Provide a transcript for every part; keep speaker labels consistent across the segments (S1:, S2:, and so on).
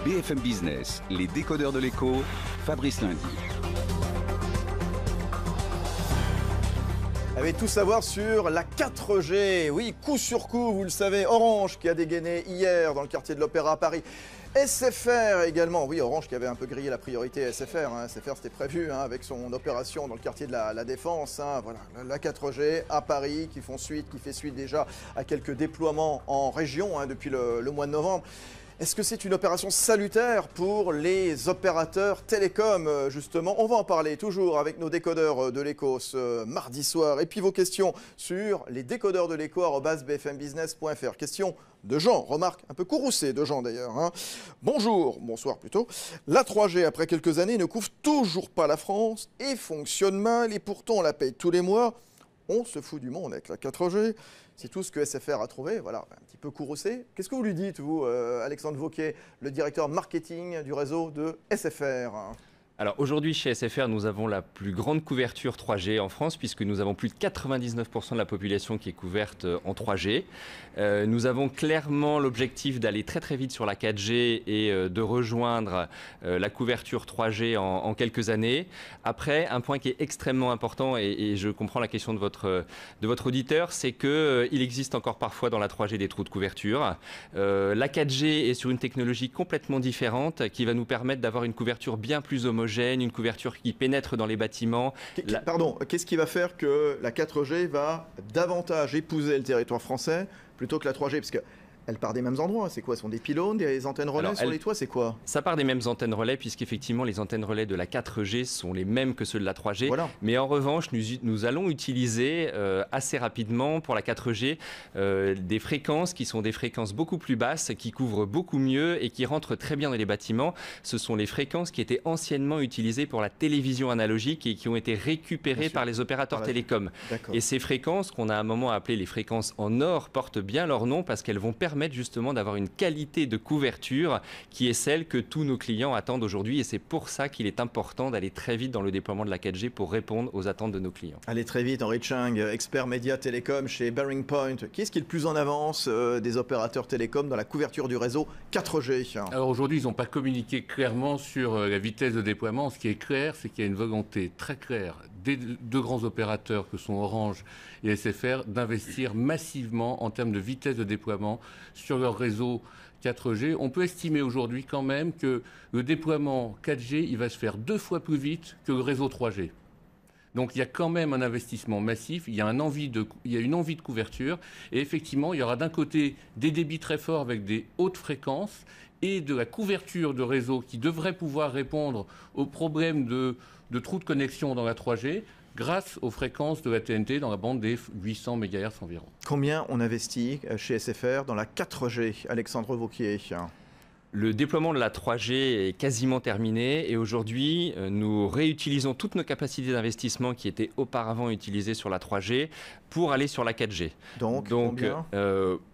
S1: BFM Business, les décodeurs de l'écho, Fabrice Lundi.
S2: Allez tout savoir sur la 4G. Oui, coup sur coup, vous le savez, Orange qui a dégainé hier dans le quartier de l'Opéra à Paris. SFR également, oui, Orange qui avait un peu grillé la priorité à SFR. SFR, c'était prévu avec son opération dans le quartier de la Défense. Voilà, la 4G à Paris qui fait suite déjà à quelques déploiements en région depuis le mois de novembre. Est-ce que c'est une opération salutaire pour les opérateurs télécoms, justement? On va en parler toujours avec nos décodeurs de l'écho ce mardi soir. Et puis vos questions sur les décodeurs de l'écho @bfmbusiness.fr. Question de Jean, remarque un peu courroucée de Jean d'ailleurs. Bonsoir plutôt. La 3G, après quelques années, ne couvre toujours pas la France et fonctionne mal. Et pourtant, on la paye tous les mois. On se fout du monde avec la 4G. C'est tout ce que SFR a trouvé, voilà, un petit peu courroucé. Qu'est-ce que vous lui dites, vous, Alexandre Vauquier, le directeur marketing du réseau de SFR?
S3: Alors aujourd'hui chez SFR, nous avons la plus grande couverture 3G en France puisque nous avons plus de 99% de la population qui est couverte en 3G. Nous avons clairement l'objectif d'aller très très vite sur la 4G et de rejoindre la couverture 3G en quelques années. Après, un point qui est extrêmement important et je comprends la question de votre auditeur, c'est qu'il existe encore parfois dans la 3G des trous de couverture. La 4G est sur une technologie complètement différente qui va nous permettre d'avoir une couverture bien plus homogène, une couverture qui pénètre dans les bâtiments.
S2: Pardon, qu'est-ce qui va faire que la 4G va davantage épouser le territoire français plutôt que la 3G? Parce qu'elle part des mêmes endroits. C'est quoi? Ce sont des pylônes, des antennes relais sur les toits? C'est quoi?
S3: Ça part des mêmes antennes relais, puisqu'effectivement, les antennes relais de la 4G sont les mêmes que ceux de la 3G. Voilà. Mais en revanche, nous allons utiliser assez rapidement pour la 4G des fréquences qui sont des fréquences beaucoup plus basses, qui couvrent beaucoup mieux et qui rentrent très bien dans les bâtiments. Ce sont les fréquences qui étaient anciennement utilisées pour la télévision analogique et qui ont été récupérées par les opérateurs télécoms. Et ces fréquences, qu'on a à un moment appelées les fréquences en or, portent bien leur nom parce qu'elles vont permettre justement d'avoir une qualité de couverture qui est celle que tous nos clients attendent aujourd'hui et c'est pour ça qu'il est important d'aller très vite dans le déploiement de la 4G pour répondre aux attentes de nos clients.
S2: Allez très vite, Henri Chang, expert média télécom chez Bearing Point. Qui est-ce qui est le plus en avance des opérateurs télécoms dans la couverture du réseau 4G?
S4: Alors aujourd'hui, ils n'ont pas communiqué clairement sur la vitesse de déploiement. Ce qui est clair, c'est qu'il y a une volonté très claire des deux grands opérateurs que sont Orange et SFR d'investir massivement en termes de vitesse de déploiement sur leur réseau 4G. On peut estimer aujourd'hui quand même que le déploiement 4G, il va se faire 2 fois plus vite que le réseau 3G. Donc il y a quand même un investissement massif, il y a une envie de couverture et effectivement il y aura d'un côté des débits très forts avec des hautes fréquences et de la couverture de réseau qui devrait pouvoir répondre aux problèmes de trous de connexion dans la 3G grâce aux fréquences de la TNT dans la bande des 800 MHz environ.
S2: Combien on investit chez SFR dans la 4G, Alexandre Vauquier?
S3: Le déploiement de la 3G est quasiment terminé et aujourd'hui, nous réutilisons toutes nos capacités d'investissement qui étaient auparavant utilisées sur la 3G pour aller sur la 4G.
S2: Donc combien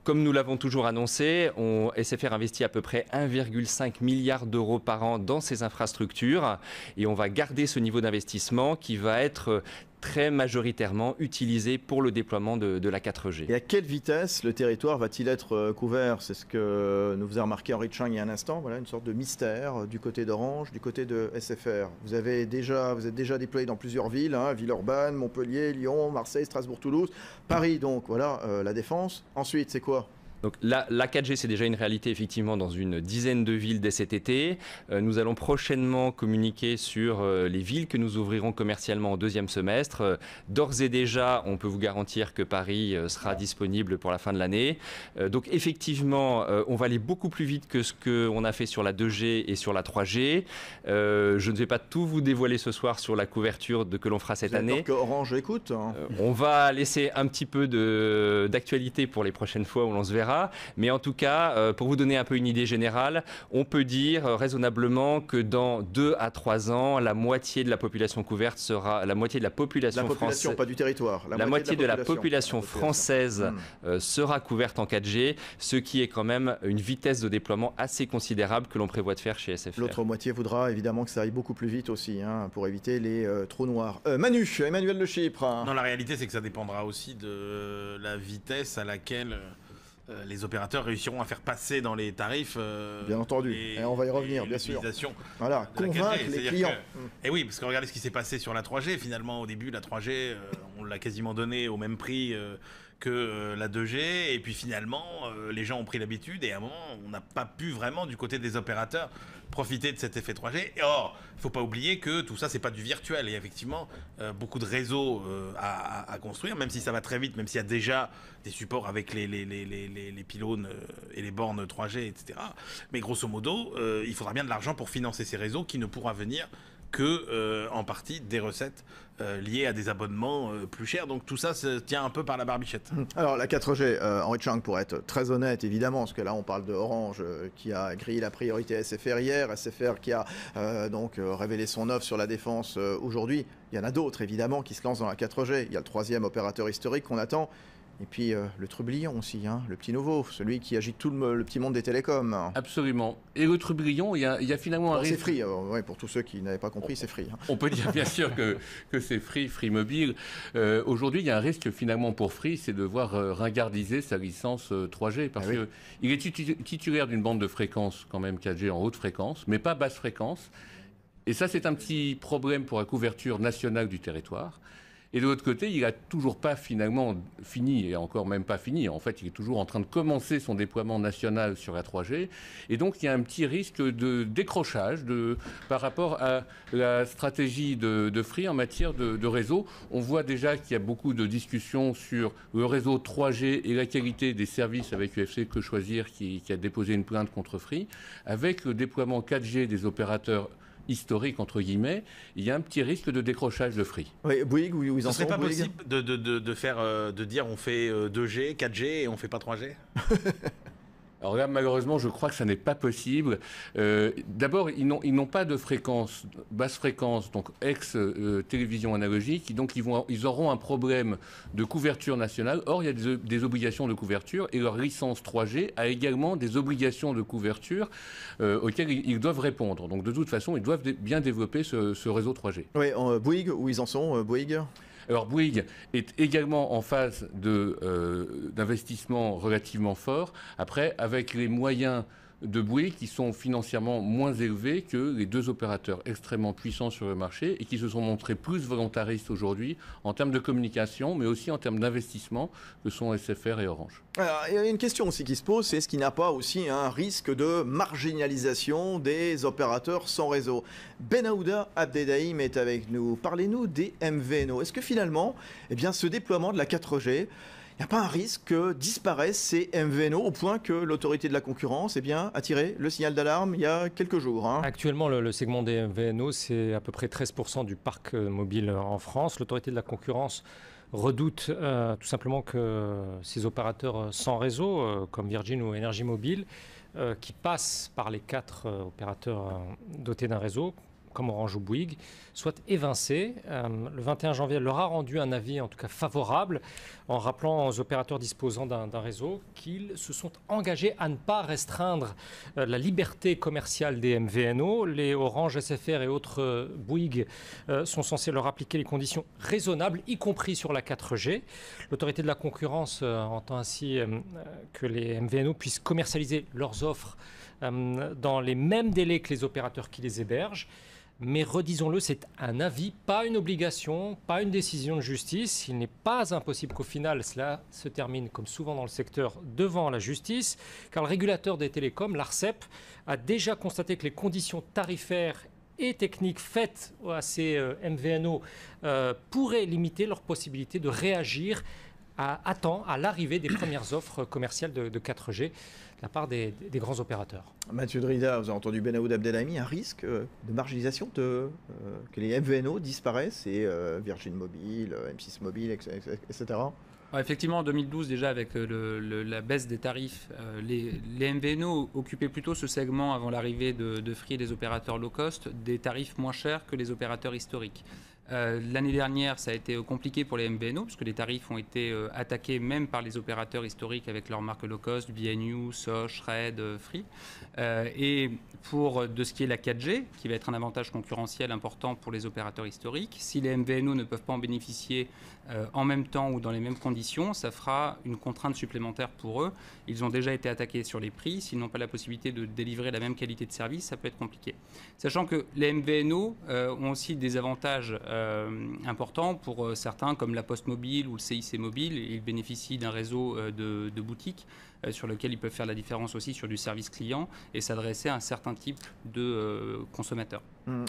S3: comme nous l'avons toujours annoncé, SFR investit à peu près 1,5 milliard d'euros par an dans ces infrastructures et on va garder ce niveau d'investissement qui va être très majoritairement utilisé pour le déploiement de la 4G.
S2: Et à quelle vitesse le territoire va-t-il être couvert? C'est ce que nous faisait remarquer Henri Chang il y a un instant. Voilà une sorte de mystère du côté d'Orange, du côté de SFR. Vous êtes déjà déployé dans plusieurs villes, Villeurbanne, Montpellier, Lyon, Marseille, Strasbourg, Toulouse, Paris. Donc voilà, la Défense. Ensuite, c'est quoi?
S3: Donc la 4G, c'est déjà une réalité effectivement dans une dizaine de villes dès cet été. Nous allons prochainement communiquer sur les villes que nous ouvrirons commercialement au deuxième semestre. D'ores et déjà, on peut vous garantir que Paris sera disponible pour la fin de l'année. Donc effectivement, on va aller beaucoup plus vite que ce qu'on a fait sur la 2G et sur la 3G. Je ne vais pas tout vous dévoiler ce soir sur la couverture que l'on fera cette année.
S2: Que Orange écoute.
S3: On va laisser un petit peu d'actualité pour les prochaines fois où l'on se verra. Mais en tout cas, pour vous donner un peu une idée générale, on peut dire raisonnablement que dans 2 à 3 ans, la moitié de la population couverte sera la moitié de la population française,
S2: pas du territoire.
S3: La moitié de la population française sera couverte en 4G, ce qui est quand même une vitesse de déploiement assez considérable que l'on prévoit de faire chez SFR.
S2: L'autre moitié voudra évidemment que ça aille beaucoup plus vite aussi, pour éviter les trous noirs. Manu, Emmanuel de Chypre.
S5: Non, la réalité c'est que ça dépendra aussi de la vitesse à laquelle les opérateurs réussiront à faire passer dans les tarifs.
S2: Bien entendu, et on va y revenir, bien sûr. Voilà, convaincre les clients.
S5: Et oui, parce que regardez ce qui s'est passé sur la 3G. Finalement, au début, la 3G, on l'a quasiment donnée au même prix que la 2G. Et puis finalement, les gens ont pris l'habitude. Et à un moment, on n'a pas pu vraiment, du côté des opérateurs, profiter de cet effet 3G. Et or, il ne faut pas oublier que tout ça, c'est pas du virtuel. Et effectivement, beaucoup de réseaux à construire, même si ça va très vite, même s'il y a déjà des supports avec les pylônes et les bornes 3G, etc. Mais grosso modo, il faudra bien de l'argent pour financer ces réseaux qui ne pourra venir que en partie des recettes liées à des abonnements plus chers. Donc tout ça se tient un peu par la barbichette.
S2: Alors la 4G, Henri Chang, pour être très honnête évidemment, parce que là on parle de Orange qui a grillé la priorité à SFR hier, SFR qui a donc révélé son offre sur la défense aujourd'hui. Il y en a d'autres évidemment qui se lancent dans la 4G. Il y a le troisième opérateur historique qu'on attend. Et puis le trublion aussi, hein, le petit nouveau, celui qui agite tout le petit monde des télécoms.
S4: Absolument. Et le trublion, il y a finalement un risque.
S2: C'est Free, ouais, pour tous ceux qui n'avaient pas compris, c'est Free. Hein.
S4: On peut dire bien sûr que c'est Free Mobile. Aujourd'hui, il y a un risque finalement pour Free, c'est de voir ringardiser sa licence 3G, parce qu'il est titulaire d'une bande de fréquence quand même 4G en haute fréquence, mais pas basse fréquence. Et ça, c'est un petit problème pour la couverture nationale du territoire. Et de l'autre côté, il n'a toujours pas finalement fini, et encore même pas fini. En fait, il est toujours en train de commencer son déploiement national sur la 3G. Et donc, il y a un petit risque de décrochage par rapport à la stratégie de Free en matière de réseau. On voit déjà qu'il y a beaucoup de discussions sur le réseau 3G et la qualité des services avec UFC Que Choisir qui a déposé une plainte contre Free. Avec le déploiement 4G des opérateurs historique entre guillemets, il y a un petit risque de décrochage de Free.
S2: Oui, Bouygues, où ils en sont.
S5: Ce serait pas possible de dire on fait 2G, 4G et on fait pas 3G.
S4: Alors là, malheureusement, je crois que ça n'est pas possible. D'abord, ils n'ont pas de fréquence, basse fréquence, donc ex-télévision analogique. Donc, ils auront un problème de couverture nationale. Or, il y a des obligations de couverture et leur licence 3G a également des obligations de couverture auxquelles ils doivent répondre. Donc, de toute façon, ils doivent bien développer ce réseau 3G.
S2: Oui, Bouygues, où ils en sont, Bouygues ?
S4: Alors Bouygues est également en phase d'investissement relativement fort. Après, avec les moyens de Bouygues qui sont financièrement moins élevés que les deux opérateurs extrêmement puissants sur le marché et qui se sont montrés plus volontaristes aujourd'hui en termes de communication, mais aussi en termes d'investissement que sont SFR et Orange.
S2: Alors, il y a une question aussi qui se pose, c'est est-ce qu'il n'y a pas aussi un risque de marginalisation des opérateurs sans réseau? Benaouda Abdedaïm est avec nous. Parlez-nous des MVNO. Est-ce que finalement, ce déploiement de la 4G, il n'y a pas un risque que disparaissent ces MVNO au point que l'autorité de la concurrence a tiré le signal d'alarme il y a quelques jours, hein.
S6: Actuellement, le segment des MVNO, c'est à peu près 13% du parc mobile en France. L'autorité de la concurrence redoute tout simplement que ces opérateurs sans réseau, comme Virgin ou Énergie Mobile, qui passent par les 4 opérateurs dotés d'un réseau, comme Orange ou Bouygues, soit évincés. Le 21 janvier, elle leur a rendu un avis en tout cas favorable en rappelant aux opérateurs disposant d'un réseau qu'ils se sont engagés à ne pas restreindre la liberté commerciale des MVNO. Les Orange, SFR et autres Bouygues sont censés leur appliquer les conditions raisonnables, y compris sur la 4G. L'autorité de la concurrence entend ainsi que les MVNO puissent commercialiser leurs offres dans les mêmes délais que les opérateurs qui les hébergent. Mais redisons-le, c'est un avis, pas une obligation, pas une décision de justice. Il n'est pas impossible qu'au final, cela se termine, comme souvent dans le secteur, devant la justice, car le régulateur des télécoms, l'ARCEP, a déjà constaté que les conditions tarifaires et techniques faites à ces MVNO pourraient limiter leur possibilité de réagir à temps à l'arrivée des premières offres commerciales de 4G de la part des grands opérateurs.
S2: Mathieu Drida, vous avez entendu Benaouda Abdelhamid, un risque de marginalisation que les MVNO disparaissent et Virgin Mobile, M6 Mobile, etc.
S7: Effectivement, en 2012, déjà, avec la baisse des tarifs, les MVNO occupaient plutôt ce segment avant l'arrivée de Free et des opérateurs low cost, des tarifs moins chers que les opérateurs historiques. L'année dernière, ça a été compliqué pour les MVNO, puisque les tarifs ont été attaqués même par les opérateurs historiques avec leurs marques low cost, BNU, Soch, Red, Free. Et pour de ce qui est la 4G, qui va être un avantage concurrentiel important pour les opérateurs historiques, si les MVNO ne peuvent pas en bénéficier en même temps ou dans les mêmes conditions, ça fera une contrainte supplémentaire pour eux. Ils ont déjà été attaqués sur les prix. S'ils n'ont pas la possibilité de délivrer la même qualité de service, ça peut être compliqué. Sachant que les MVNO ont aussi des avantages importants pour certains, comme la Poste Mobile ou le CIC Mobile. Ils bénéficient d'un réseau de boutiques sur lequel ils peuvent faire la différence aussi sur du service client et s'adresser à un certain type de consommateurs.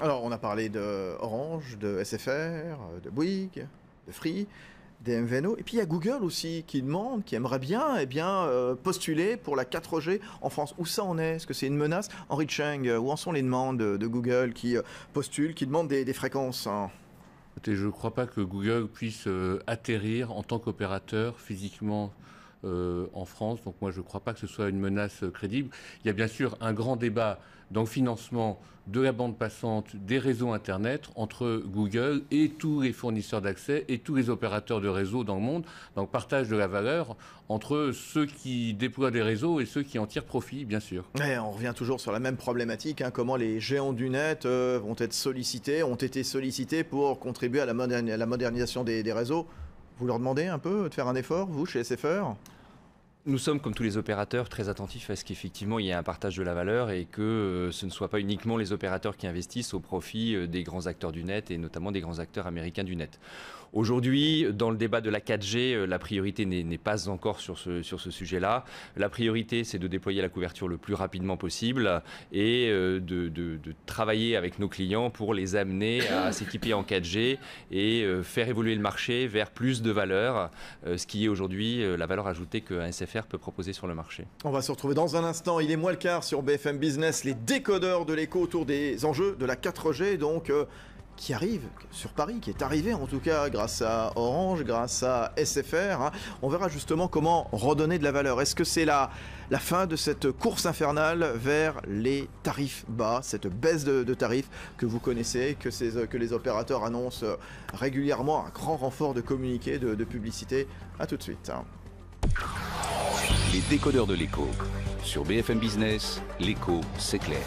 S2: Alors, on a parlé de Orange, de SFR, de Bouygues, de Free, des MVNO. Et puis, il y a Google aussi qui demande, qui aimerait bien, postuler pour la 4G en France. Où ça en est? Est-ce que c'est une menace? Henri Cheng, où en sont les demandes de Google qui postulent, qui demandent des fréquences?
S4: Je ne crois pas que Google puisse atterrir en tant qu'opérateur physiquement en France. Donc moi, je ne crois pas que ce soit une menace crédible. Il y a bien sûr un grand débat dans le financement de la bande passante des réseaux Internet entre Google et tous les fournisseurs d'accès et tous les opérateurs de réseaux dans le monde. Donc partage de la valeur entre ceux qui déploient des réseaux et ceux qui en tirent profit, bien sûr.
S2: Et on revient toujours sur la même problématique, comment les géants du net ont été sollicités pour contribuer à la modernisation des réseaux. Vous leur demandez un peu de faire un effort, vous, chez SFR ?
S3: Nous sommes, comme tous les opérateurs, très attentifs à ce qu'effectivement il y ait un partage de la valeur et que ce ne soit pas uniquement les opérateurs qui investissent au profit des grands acteurs du net et notamment des grands acteurs américains du net. Aujourd'hui, dans le débat de la 4G, la priorité n'est pas encore sur ce sujet-là. La priorité, c'est de déployer la couverture le plus rapidement possible et de travailler avec nos clients pour les amener à s'équiper en 4G et faire évoluer le marché vers plus de valeur, ce qui est aujourd'hui la valeur ajoutée que SFR peut proposer sur le marché.
S2: On va se retrouver dans un instant. Il est moins le quart sur BFM Business, les décodeurs de l'écho autour des enjeux de la 4G, donc qui arrive sur Paris, qui est arrivé en tout cas grâce à Orange, grâce à SFR. On verra justement comment redonner de la valeur. Est-ce que c'est la fin de cette course infernale vers les tarifs bas, cette baisse de tarifs que vous connaissez, que les opérateurs annoncent régulièrement, un grand renfort de communiqué, de publicité? A tout de suite.
S1: Les décodeurs de l'écho. Sur BFM Business, l'écho, c'est clair.